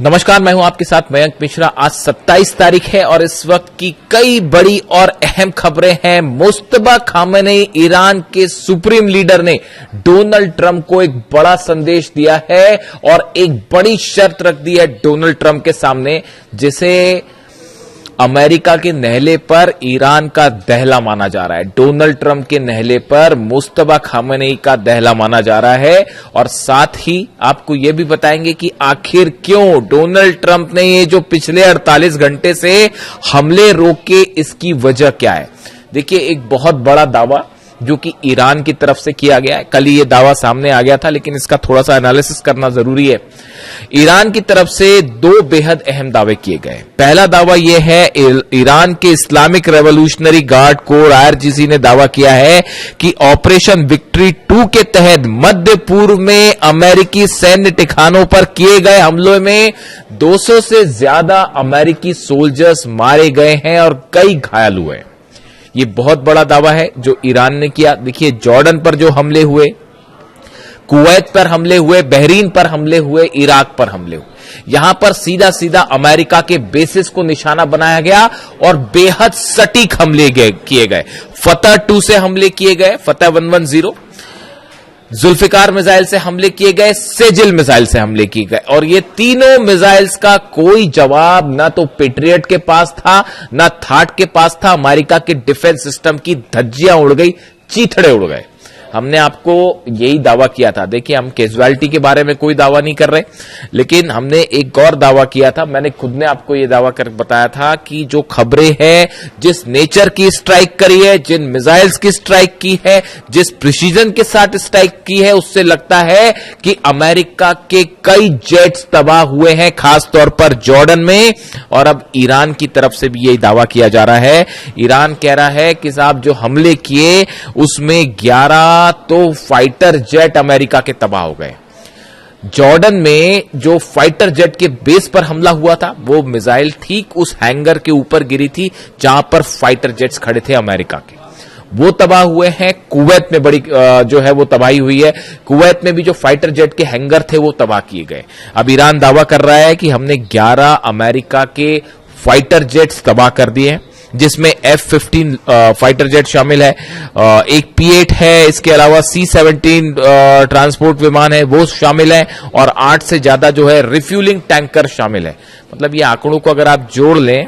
नमस्कार, मैं हूं आपके साथ मयंक मिश्रा। आज 27 तारीख है और इस वक्त की कई बड़ी और अहम खबरें हैं। मुस्तफा खामेनेई ईरान के सुप्रीम लीडर ने डोनाल्ड ट्रंप को एक बड़ा संदेश दिया है और एक बड़ी शर्त रख दी है डोनाल्ड ट्रंप के सामने, जिसे अमेरिका के नहले पर ईरान का दहला माना जा रहा है। डोनाल्ड ट्रंप के नहले पर मुस्तफा खामेनेई का दहला माना जा रहा है और साथ ही आपको यह भी बताएंगे कि आखिर क्यों डोनाल्ड ट्रंप ने ये जो पिछले 48 घंटे से हमले रोके, इसकी वजह क्या है। देखिए, एक बहुत बड़ा दावा जो कि ईरान की तरफ से किया गया है। कल ही ये दावा सामने आ गया था, लेकिन इसका थोड़ा सा एनालिसिस करना जरूरी है। ईरान की तरफ से दो बेहद अहम दावे किए गए। पहला दावा यह है, ईरान के Islamic revolutionary guard core IRGC ने दावा किया है कि ऑपरेशन विक्ट्री 2 के तहत मध्य पूर्व में अमेरिकी सैन्य ठिकानों पर किए गए हमलों में 200 से ज्यादा अमेरिकी सोल्जर्स मारे गए हैं और कई घायल हुए हैं। ये बहुत बड़ा दावा है जो ईरान ने किया। देखिए, जॉर्डन पर जो हमले हुए, कुवैत पर हमले हुए, बहरीन पर हमले हुए, इराक पर हमले हुए, यहां पर सीधा सीधा अमेरिका के बेसिस को निशाना बनाया गया और बेहद सटीक हमले किए गए। फतह 2 से हमले किए गए, फतह 110, जुल्फिकार मिसाइल से हमले किए गए, सेजिल मिसाइल से हमले किए गए और ये तीनों मिसाइल्स का कोई जवाब ना तो पेट्रियट के पास था, ना थाट के पास था। अमेरिका के डिफेंस सिस्टम की धज्जियां उड़ गई, चीथड़े उड़ गए। हमने आपको यही दावा किया था। देखिए, हम कैजुअलिटी के बारे में कोई दावा नहीं कर रहे, लेकिन हमने एक और दावा किया था। मैंने खुद ने आपको यह दावा कर बताया था कि जो खबरें हैं, जिस नेचर की स्ट्राइक करी है, जिन मिसाइल्स की स्ट्राइक की है, जिस प्रिसीजन के साथ स्ट्राइक की है, उससे लगता है कि अमेरिका के कई जेट्स तबाह हुए हैं, खासतौर पर जॉर्डन में। और अब ईरान की तरफ से भी यही दावा किया जा रहा है। ईरान कह रहा है कि साहब, जो हमले किए उसमें 11 तो फाइटर जेट अमेरिका के तबाह हो गए। जॉर्डन में जो फाइटर जेट के बेस पर हमला हुआ था, वो मिसाइल ठीक उस हैंगर के ऊपर गिरी थी जहां पर फाइटर जेट्स खड़े थे अमेरिका के, वो तबाह हुए हैं। कुवैत में बड़ी जो है वो तबाही हुई है। कुवैत में भी जो फाइटर जेट के हैंगर थे वो तबाह किए गए। अब ईरान दावा कर रहा है कि हमने 11 अमेरिका के फाइटर जेट्स तबाह कर दिए हैं, जिसमें F-15 फाइटर जेट शामिल है, एक P-8 है, इसके अलावा C-17 ट्रांसपोर्ट विमान है, वो शामिल है और 8 से ज्यादा जो है रिफ्यूलिंग टैंकर शामिल है। मतलब ये आंकड़ों को अगर आप जोड़ लें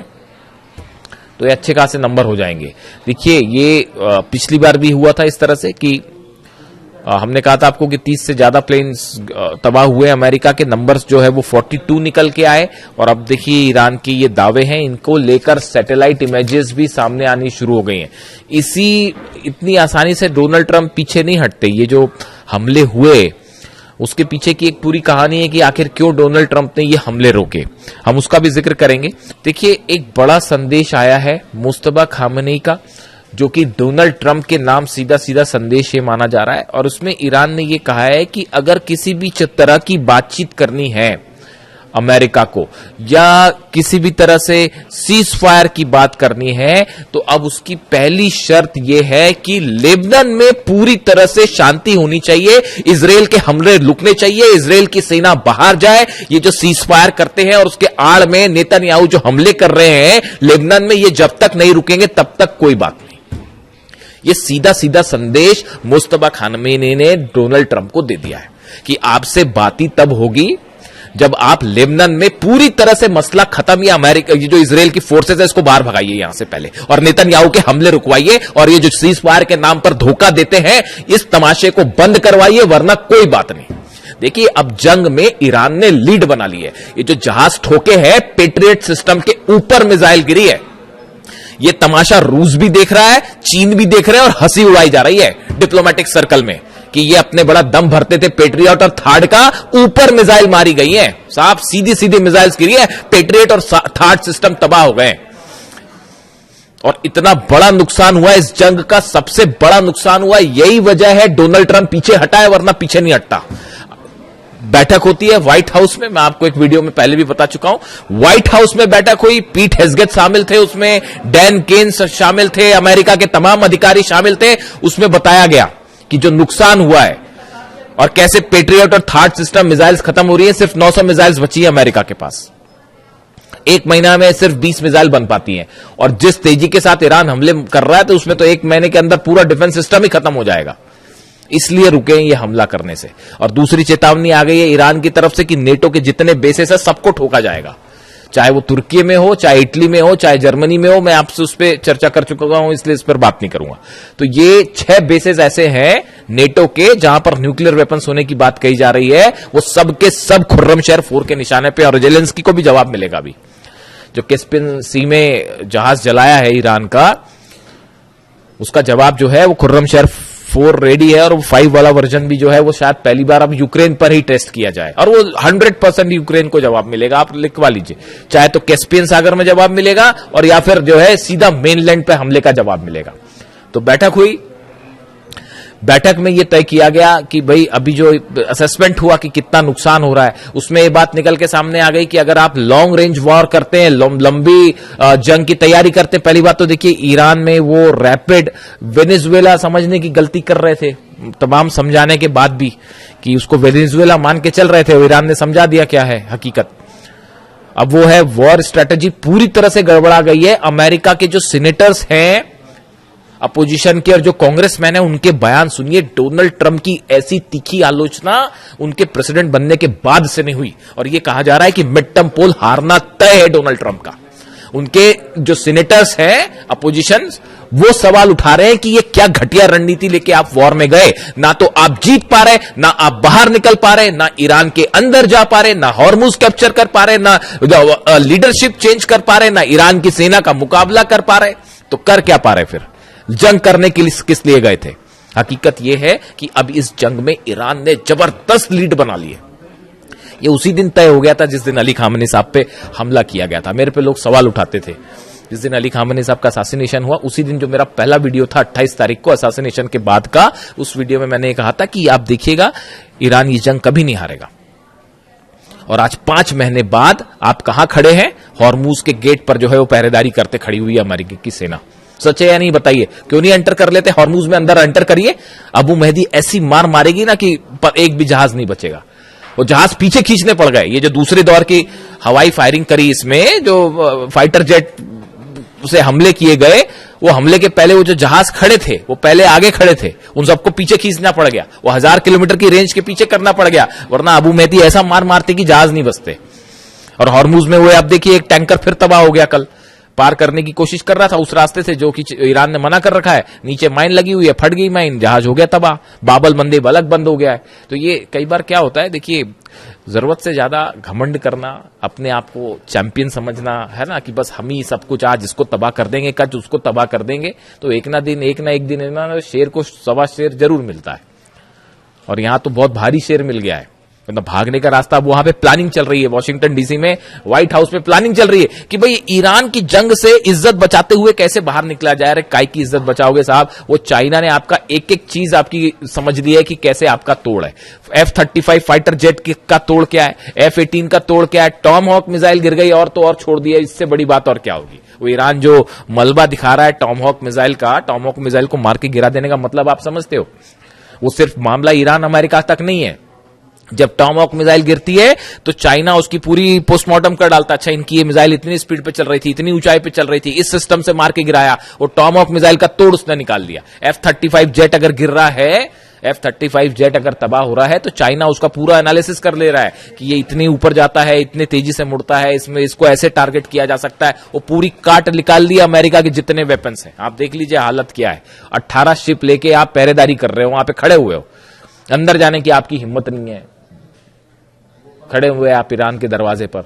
तो ये अच्छे खासे नंबर हो जाएंगे। देखिए, ये पिछली बार भी हुआ था इस तरह से कि हमने कहा था आपको कि 30 से ज्यादा प्लेन्स तबाह हुए। अमेरिका के नंबर्स जो है वो 42 निकल के आए और अब देखिए ईरान के ये दावे हैं, इनको लेकर सैटेलाइट इमेजेस भी सामने आनी शुरू हो गई हैं। इतनी आसानी से डोनाल्ड ट्रंप पीछे नहीं हटते। ये जो हमले हुए, उसके पीछे की एक पूरी कहानी है कि आखिर क्यों डोनाल्ड ट्रंप ने ये हमले रोके, हम उसका भी जिक्र करेंगे। देखिए, एक बड़ा संदेश आया है मुस्तफा खामेनेई का, जो कि डोनाल्ड ट्रंप के नाम सीधा सीधा संदेश ये माना जा रहा है और उसमें ईरान ने ये कहा है कि अगर किसी भी तरह की बातचीत करनी है अमेरिका को, या किसी भी तरह से सीज फायर की बात करनी है, तो अब उसकी पहली शर्त यह है कि लेबनान में पूरी तरह से शांति होनी चाहिए, इजराइल के हमले रुकने चाहिए, इजराइल की सेना बाहर जाए। ये जो सीज फायर करते हैं और उसके आड़ में नेतन्याहू जो हमले कर रहे हैं लेबनान में, ये जब तक नहीं रुकेंगे तब तक कोई बात नहीं। ये सीधा सीधा संदेश मुस्तफा खामेनेई ने डोनाल्ड ट्रंप को दे दिया है कि आपसे बात ही तब होगी जब आप लेबनान में पूरी तरह से मसला खत्म, या अमेरिका ये जो इजराइल की फोर्सेस है इसको बाहर भगाइए यहां से पहले, और नेतन्याहू के हमले रुकवाइए, और ये जो सीज फायर के नाम पर धोखा देते हैं इस तमाशे को बंद करवाइए, वरना कोई बात नहीं। देखिए, अब जंग में ईरान ने लीड बना ली है। ये जो जहाज ठोके हैं, पेट्रियट सिस्टम के ऊपर मिसाइल गिरी है। ये तमाशा रूस भी देख रहा है, चीन भी देख रहे हैं और हंसी उड़ाई जा रही है डिप्लोमेटिक सर्कल में कि ये अपने बड़ा दम भरते थे पेट्रियट और थार्ड का, ऊपर मिसाइल मारी गई है। साहब, सीधी सीधी मिसाइल्स गिरी है, पेट्रियट और थार्ड सिस्टम तबाह हो गए और इतना बड़ा नुकसान हुआ। इस जंग का सबसे बड़ा नुकसान हुआ, यही वजह है डोनाल्ड ट्रंप पीछे हटा है, वरना पीछे नहीं हटता। बैठक होती है व्हाइट हाउस में, मैं आपको एक वीडियो में पहले भी बता चुका हूं। व्हाइट हाउस में बैठक हुई, पीट हेग्सेट शामिल थे उसमें, डैन केन्स शामिल थे, अमेरिका के तमाम अधिकारी शामिल थे। उसमें बताया गया कि जो नुकसान हुआ है और कैसे पेट्रियट और थार्ड सिस्टम मिसाइल्स खत्म हो रही है, सिर्फ 900 मिसाइल्स बची है अमेरिका के पास। एक महीना में सिर्फ 20 मिसाइल बन पाती हैं, और जिस तेजी के साथ ईरान हमले कर रहा है तो उसमें तो एक महीने के अंदर पूरा डिफेंस सिस्टम ही खत्म हो जाएगा। इसलिए रुके ये हमला करने से। और दूसरी चेतावनी आ गई है ईरान की तरफ से कि नेटो के जितने बेसेस है सबको ठोका जाएगा, चाहे वो तुर्की में हो, चाहे इटली में हो, चाहे जर्मनी में हो। मैं आपसे उस पर चर्चा कर चुका हूं, इसलिए इस पर बात नहीं करूंगा। तो ये 6 बेसेस ऐसे हैं नेटो के जहां पर न्यूक्लियर वेपन्स होने की बात कही जा रही है। वो सब के सब खुर्रमशहर 4 के निशाने पे, और जेलेंस्की को भी जवाब मिलेगा। अभी जो कैस्पियन सी में जहाज जलाया है ईरान का, उसका जवाब जो है वो खुर्रमशहर 4 रेडी है, और वो 5 वाला वर्जन भी जो है वो शायद पहली बार अब यूक्रेन पर ही टेस्ट किया जाए, और वो 100% यूक्रेन को जवाब मिलेगा। आप लिखवा लीजिए, चाहे तो कैस्पियन सागर में जवाब मिलेगा और या फिर जो है सीधा मेनलैंड पे हमले का जवाब मिलेगा। तो बैठक हुई, बैठक में यह तय किया गया कि भाई अभी जो असेसमेंट हुआ कि कितना नुकसान हो रहा है, उसमें यह बात निकल के सामने आ गई कि अगर आप लॉन्ग रेंज वॉर करते हैं, लंबी जंग की तैयारी करते हैं, पहली बात तो देखिए ईरान में वो रैपिड वेनेजुएला समझने की गलती कर रहे थे, तमाम समझाने के बाद भी कि उसको वेनेजुएला मान के चल रहे थे। ईरान ने समझा दिया क्या है हकीकत। अब वो है वॉर स्ट्रेटेजी पूरी तरह से गड़बड़ा गई है। अमेरिका के जो सीनेटर्स हैं अपोजिशन के और जो कांग्रेसमैन है, उनके बयान सुनिए। डोनाल्ड ट्रंप की ऐसी तीखी आलोचना उनके प्रेसिडेंट बनने के बाद से नहीं हुई, और यह कहा जा रहा है कि मिड टर्म पोल हारना तय है डोनाल्ड ट्रंप का। उनके जो सीनेटर्स हैं अपोजिशन, वो सवाल उठा रहे हैं कि ये क्या घटिया रणनीति लेके आप वॉर में गए। ना तो आप जीत पा रहे, ना आप बाहर निकल पा रहे, ना ईरान के अंदर जा पा रहे, ना हॉर्मुज कैप्चर कर पा रहे, ना लीडरशिप चेंज कर पा रहे, ना ईरान की सेना का मुकाबला कर पा रहे। तो कर क्या पा रहे फिर? जंग करने के लिए किस लिए गए थे? हकीकत यह है कि अब इस जंग में ईरान ने जबरदस्त लीड बना ली है। ये उसी दिन तय हो गया था जिस दिन अली खामेनी साहब पे हमला किया गया था। मेरे पे लोग सवाल उठाते थे जिस दिन अली खामेनी साहब का असैसिनेशन हुआ, उसी दिन जो मेरा पहला वीडियो था 28 तारीख को असैसिनेशन के बाद का, उस वीडियो में मैंने कहा था कि आप देखिएगा ईरान ये जंग कभी नहीं हारेगा। और आज 5 महीने बाद आप कहां खड़े हैं? हॉर्मुज के गेट पर जो है वो पहरेदारी करते खड़ी हुई है अमेरिका की सेना। सच है या नहीं बताइए? क्यों नहीं एंटर कर लेते हॉर्मुज में? अंदर एंटर करिए। अबू मेहदी ऐसी मार मारेगी ना कि पर एक भी जहाज नहीं बचेगा। वो जहाज पीछे खींचने पड़ गए। ये जो दूसरे दौर की हवाई फायरिंग करी, इसमें जो फाइटर जेट से हमले किए गए, वो हमले के पहले वो जो जहाज खड़े थे वो पहले आगे खड़े थे, उन सबको पीछे खींचना पड़ गया। वो 1000 किलोमीटर की रेंज के पीछे करना पड़ गया, वरना अबू मेहदी ऐसा मार मारते कि जहाज नहीं बचते। और हॉर्मुज में वो आप देखिए एक टैंकर फिर तबाह हो गया, कल पार करने की कोशिश कर रहा था उस रास्ते से जो कि ईरान ने मना कर रखा है। नीचे माइन लगी हुई है, फट गई माइन, जहाज हो गया तबाह, बाबल मंदेब अलग बंद हो गया है। तो ये कई बार क्या होता है, देखिए जरूरत से ज्यादा घमंड करना, अपने आप को चैंपियन समझना है ना, कि बस हम ही सब कुछ, आज इसको तबाह कर देंगे, कल उसको तबाह कर देंगे, तो एक ना एक दिन शेर को सवा शेर जरूर मिलता है। और यहां तो बहुत भारी शेर मिल गया है, मतलब भागने का रास्ता। अब वहां पे प्लानिंग चल रही है, वॉशिंगटन डीसी में व्हाइट हाउस में प्लानिंग चल रही है कि भाई ईरान की जंग से इज्जत बचाते हुए कैसे बाहर निकला जाए। अरे काय की इज्जत बचाओगे साहब? वो चाइना ने आपका एक एक चीज आपकी समझ ली है कि कैसे आपका तोड़ है। F-35 फाइटर जेट का तोड़ क्या है, F-18 का तोड़ क्या है, टॉम हॉक मिसाइल गिर गई और तो और छोड़ दिया। इससे बड़ी बात और क्या होगी? वो ईरान जो मलबा दिखा रहा है टॉम हॉक मिसाइल का, टॉम हॉक मिसाइल को मार के गिरा देने का मतलब आप समझते हो? वो सिर्फ मामला ईरान अमेरिका तक नहीं है। जब टॉमहॉक मिसाइल गिरती है तो चाइना उसकी पूरी पोस्टमार्टम कर डालता है। अच्छा, इनकी ये मिसाइल इतनी स्पीड पे चल रही थी, इतनी ऊंचाई पे चल रही थी, इस सिस्टम से मार के गिराया। वो टॉमहॉक मिसाइल का तोड़ उसने निकाल दिया। F-35 जेट अगर गिर रहा है, F-35 जेट अगर तबाह हो रहा है, तो चाइना उसका पूरा एनालिसिस कर ले रहा है कि ये इतनी ऊपर जाता है, इतने तेजी से मुड़ता है, इसमें इसको ऐसे टारगेट किया जा सकता है। वो पूरी काट निकाल दी अमेरिका के जितने वेपन्स हैं। आप देख लीजिए हालत क्या है। 18 शिप लेके आप पहरेदारी कर रहे हो, वहां पे खड़े हुए हो, अंदर जाने की आपकी हिम्मत नहीं है, खड़े हुए आप ईरान के दरवाजे पर।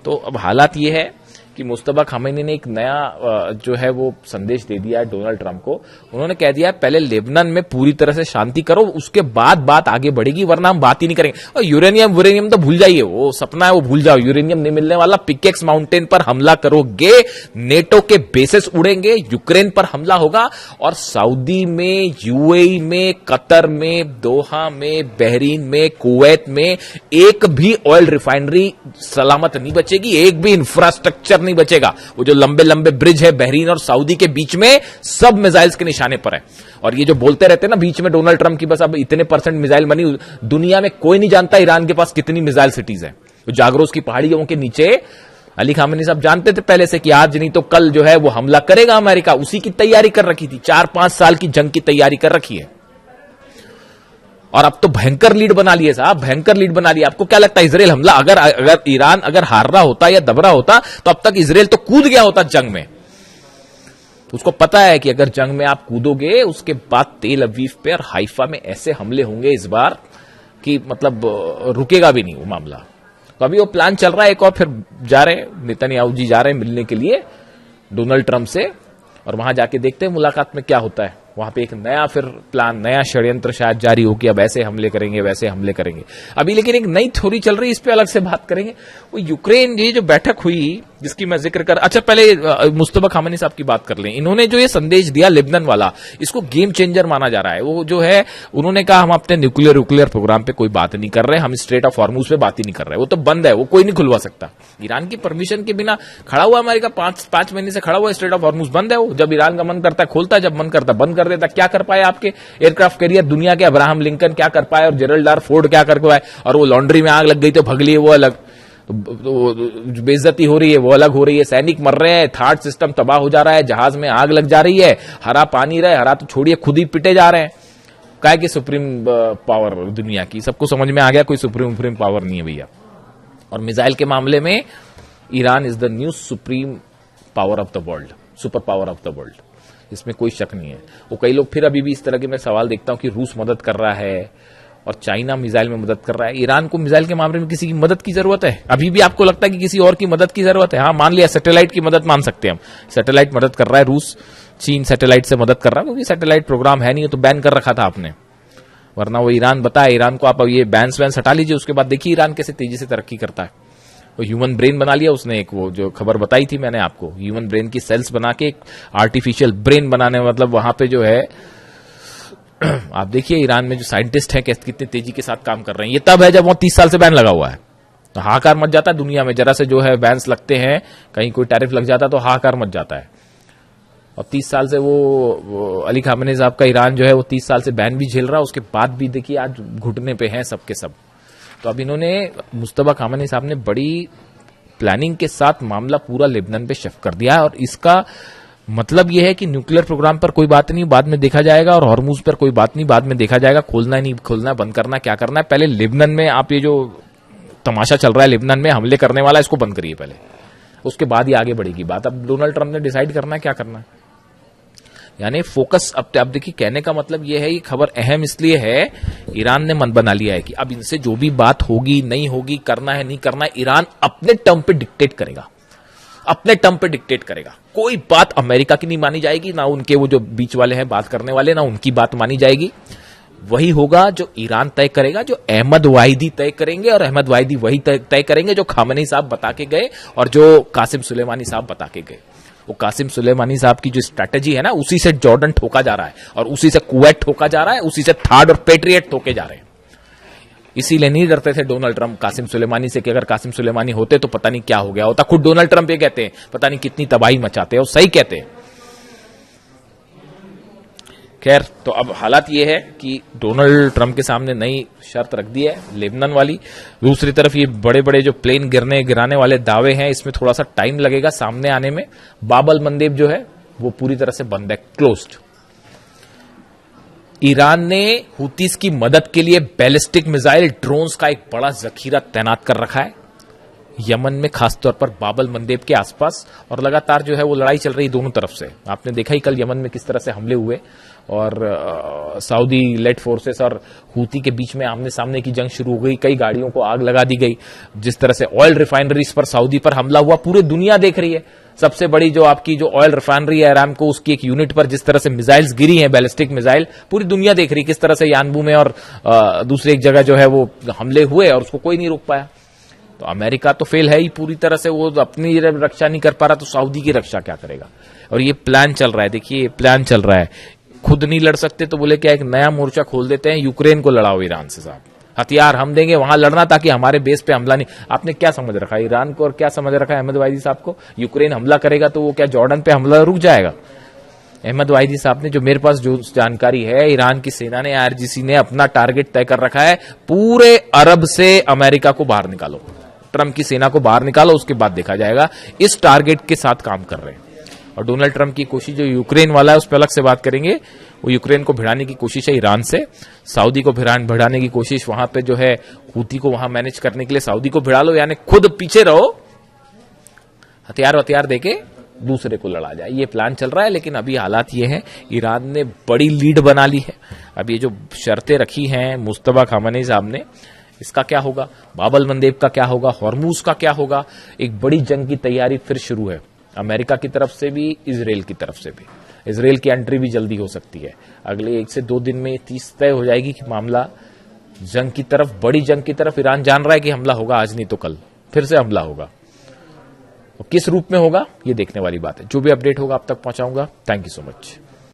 तो अब हालात ये है कि मुस्तफा खामेनी ने एक नया जो है वो संदेश दे दिया है डोनाल्ड ट्रंप को। उन्होंने कह दिया है पहले लेबनान में पूरी तरह से शांति करो, उसके बाद बात आगे बढ़ेगी, वरना हम बात ही नहीं करेंगे। और यूरेनियम तो भूल जाइए, वो सपना है, वो भूल जाओ, यूरेनियम नहीं मिलने वाला। पिकेक्स माउंटेन पर हमला करोगे, नेटो के बेसेस उड़ेंगे, यूक्रेन पर हमला होगा, और सऊदी में, यूएई में, कतर में, दोहा में, बहरीन में, कुवैत में एक भी ऑयल रिफाइनरी सलामत नहीं बचेगी, एक भी इंफ्रास्ट्रक्चर नहीं बचेगा। वो जो लंबे लंबे ब्रिज है बहरीन और सऊदी के बीच में, सब मिसाइल्स के निशाने पर है। और ये जो बोलते रहते हैं ना बीच में डोनाल्ड ट्रंप की बस अब इतने % मिसाइल बनी, दुनिया में कोई नहीं जानता ईरान के पास कितनी मिसाइल सिटीज है। तो जागरोस की पहाड़ियों के नीचे अली खामेनी साहब जानते थे पहले से कि आज नहीं तो कल जो है वो हमला करेगा अमेरिका, उसी की तैयारी कर रखी थी। 4-5 साल की जंग की तैयारी कर रखी है और अब तो भयंकर लीड बना लिए साहब, भयंकर लीड बना लिया। आपको क्या लगता है इजराइल हमला अगर ईरान अगर हार रहा होता या दब रहा होता तो अब तक इजराइल तो कूद गया होता जंग में। तो उसको पता है कि अगर जंग में आप कूदोगे उसके बाद तेल अवीव पे और हाइफा में ऐसे हमले होंगे इस बार कि मतलब रुकेगा भी नहीं वो मामला। तो अभी वो प्लान चल रहा है एक और, फिर जा रहे नेतन्याहू जी जा रहे हैं मिलने के लिए डोनाल्ड ट्रंप से, और वहां जाके देखते हैं मुलाकात में क्या होता है। वहां पे एक नया फिर प्लान, नया षड्यंत्र शायद जारी हो कि अब ऐसे हमले करेंगे वैसे हमले करेंगे अभी। लेकिन एक नई थ्योरी चल रही है, इस पे अलग से बात करेंगे। वो यूक्रेन ये जो बैठक हुई जिसकी मैं जिक्र कर, अच्छा पहले मुस्तफा खामेनी साहब की बात कर लें। इन्होंने जो ये संदेश दिया लेबनान वाला, इसको गेम चेंजर माना जा रहा है। वो जो है उन्होंने कहा हम अपने न्यूक्लियर प्रोग्राम पे कोई बात नहीं कर रहे, हम स्ट्रेट ऑफ हॉर्मुज पे बात ही नहीं कर रहे, वो तो बंद है, वो कोई नहीं खुलवा सकता। ईरान की परमिशन के बिना खड़ा हुआ अमेरिका, 5 महीने से खड़ा हुआ, स्ट्रेट ऑफ हॉर्मुज बंद है। वो जब ईरान का मन करता है खोलता है, जब मन करता है बंद कर देता। क्या कर पाए आपके एयरक्राफ्ट कैरियर दुनिया के? अब्राहम लिंकन क्या कर पाए और जेरल्ड आर फोर्ड क्या कर पाए? और वो लॉन्ड्री में आग लग गई तो भग लिए, वो अलग। तो बेइज्जती हो रही है वो अलग हो रही है, सैनिक मर रहे हैं, थार्ड सिस्टम तबाह हो जा रहा है, जहाज में आग लग जा रही है, हरा पानी रहे, हरा तो छोड़िए खुद ही पिटे जा रहे हैं। क्या कि सुप्रीम पावर दुनिया की, सबको समझ में आ गया कोई सुप्रीम पावर नहीं है भैया। और मिसाइल के मामले में Iran is the new supreme power of the world, super power of the world, इसमें कोई शक नहीं है। वो कई लोग फिर अभी भी इस तरह के मैं सवाल देखता हूं कि रूस मदद कर रहा है और चाइना मिसाइल में मदद कर रहा है। ईरान को मिसाइल के मामले में किसी की मदद की जरूरत है? अभी भी आपको लगता है कि किसी और की मदद की जरूरत है? हाँ, मान लिया सैटेलाइट की मदद मान सकते हैं हम, सैटेलाइट मदद कर रहा है रूस, चीन सैटेलाइट से मदद कर रहा है, क्योंकि सैटेलाइट प्रोग्राम है नहीं तो बैन कर रखा था आपने, वरना वो ईरान बताया ईरान को आप ये बैन्स वैन हटा लीजिए। उसके बाद देखिए ईरान कैसे तेजी से तरक्की करता है। वो ह्यूमन ब्रेन बना लिया उसने, एक वो जो खबर बताई थी मैंने आपको, ह्यूमन ब्रेन की सेल्स बना के एक आर्टिफिशियल ब्रेन बनाने, मतलब वहां पे जो है आप देखिए ईरान में जो साइंटिस्ट हैं कितनी तेजी के साथ काम कर रहे हैं। ये तब है जब वो 30 साल से बैन लगा हुआ है, तो हाहाकार मच जाता है दुनिया में। जरा से जो है बैन्स लगते हैं, कहीं कोई टैरिफ लग जाता है तो हाहाकार मच जाता है। और 30 साल से वो अली खामेनी साहब का ईरान जो है वो 30 साल से बैन भी झेल रहा है, उसके बाद भी देखिए आज घुटने पे हैं सबके सब। तो अब इन्होंने मुस्तफा खामेनी साहब ने बड़ी प्लानिंग के साथ मामला पूरा लेबनान पे शिफ्ट कर दिया है। और इसका मतलब यह है कि न्यूक्लियर प्रोग्राम पर कोई बात नहीं, बाद में देखा जाएगा, और हॉर्मुज पर कोई बात नहीं, बाद में देखा जाएगा, खोलना है नहीं खोलना, बंद करना क्या करना है। पहले लेबनान में आप ये जो तमाशा चल रहा है लेबनान में हमले करने वाला, इसको बंद करिए पहले, उसके बाद ही आगे बढ़ेगी बात। अब डोनाल्ड ट्रंप ने डिसाइड करना है क्या करना है, यानी फोकस। अब देखिए कहने का मतलब यह है, ये खबर अहम इसलिए है, ईरान ने मन बना लिया है कि अब इनसे जो भी बात होगी नहीं होगी, करना है नहीं करना है, ईरान अपने टर्म पे डिक्टेट करेगा, अपने टर्म पे डिक्टेट करेगा। कोई बात अमेरिका की नहीं मानी जाएगी, ना उनके वो जो बीच वाले हैं बात करने वाले, ना उनकी बात मानी जाएगी। वही होगा जो ईरान तय करेगा, जो अहमद वाहिदी तय करेंगे, और अहमद वाहिदी वही तय करेंगे जो खामेनी साहब बता के गए और जो कासिम सुलेमानी साहब बता के गए। वो कासिम सुलेमानी साहब की जो स्ट्रैटेजी है ना, उसी से जॉर्डन ठोका जा रहा है, और उसी से कुवैत ठोका जा रहा है, उसी से थार्ड और पेट्रियट ठोके जा रहे हैं। इसीलिए नहीं डरते थे डोनाल्ड ट्रंप कासिम सुलेमानी से कि अगर कासिम सुलेमानी होते तो पता नहीं क्या हो गया होता। खुद डोनाल्ड ट्रंप ये कहते हैं पता नहीं कितनी तबाही मचाते हैं, और सही कहते हैं। खैर, तो अब हालात ये है कि डोनाल्ड ट्रंप के सामने नई शर्त रख दी है लेबनान वाली। दूसरी तरफ ये बड़े बड़े जो प्लेन गिराने वाले दावे हैं, इसमें थोड़ा सा टाइम लगेगा सामने आने में। बाबल मंदेब जो है वो पूरी तरह से बंद है, क्लोज्ड। ईरान ने हुतीस की मदद के लिए बैलिस्टिक मिसाइल ड्रोन्स का एक बड़ा जखीरा तैनात कर रखा है यमन में, खासतौर पर बाबल मंदेब के आसपास। और लगातार जो है वो लड़ाई चल रही दोनों तरफ से। आपने देखा ही कल यमन में किस तरह से हमले हुए, और सऊदी लेड फोर्सेस और हूती के बीच में आमने सामने की जंग शुरू हो गई। कई गाड़ियों को आग लगा दी गई। जिस तरह से ऑयल रिफाइनरीज पर सऊदी पर हमला हुआ, पूरी दुनिया देख रही है। सबसे बड़ी जो आपकी जो ऑयल रिफाइनरी है अरामको, उसकी एक यूनिट पर जिस तरह से मिसाइल्स गिरी हैं, बैलिस्टिक मिसाइल, पूरी दुनिया देख रही है किस तरह से यानबू में और दूसरी एक जगह जो है वो हमले हुए, और उसको कोई नहीं रोक पाया। तो अमेरिका तो फेल है ही पूरी तरह से, वो अपनी रक्षा नहीं कर पा रहा, तो सऊदी की रक्षा क्या करेगा। और ये प्लान चल रहा है, देखिए प्लान चल रहा है। खुद नहीं लड़ सकते तो बोले क्या एक नया मोर्चा खोल देते हैं, यूक्रेन को लड़ाओ ईरान से साहब। हथियार हम देंगे वहां लड़ना ताकि हमारे बेस पे हमला नहीं। आपने क्या समझ रखा है ईरान को और क्या समझ रखा है अहमद वाहिदी साहब को? यूक्रेन हमला करेगा तो वो क्या जॉर्डन पे हमला रुक जाएगा? अहमद वाहिदी साहब ने, जो मेरे पास जो जानकारी है, ईरान की सेना ने, आईआरजीसी ने अपना टारगेट तय कर रखा है, पूरे अरब से अमेरिका को बाहर निकालो, ट्रंप की सेना को बाहर निकालो, उसके बाद देखा जाएगा। इस टारगेट के साथ काम कर रहे हैं। और डोनाल्ड ट्रंप की कोशिश जो यूक्रेन वाला है उस पर अलग से बात करेंगे। वो यूक्रेन को भिड़ाने की कोशिश है ईरान से, सऊदी को भिड़ाने की कोशिश वहां पे जो है हूती को वहां मैनेज करने के लिए सऊदी को भिड़ा लो, यानी खुद पीछे रहो, हथियार देके दूसरे को लड़ा जाए, ये प्लान चल रहा है। लेकिन अभी हालात ये है, ईरान ने बड़ी लीड बना ली है। अब ये जो शर्तें रखी हैं मुस्तफा खामेनी साहब ने, इसका क्या होगा? बाबल मंदेब का क्या होगा? हॉर्मूज का क्या होगा? एक बड़ी जंग की तैयारी फिर शुरू है, अमेरिका की तरफ से भी, इजराइल की तरफ से भी। इजराइल की एंट्री भी जल्दी हो सकती है, अगले 1 से 2 दिन में 30 तय हो जाएगी कि मामला जंग की तरफ, बड़ी जंग की तरफ। ईरान जान रहा है कि हमला होगा, आज नहीं तो कल फिर से हमला होगा। किस रूप में होगा ये देखने वाली बात है। जो भी अपडेट होगा आप तक पहुंचाऊंगा। Thank you so much.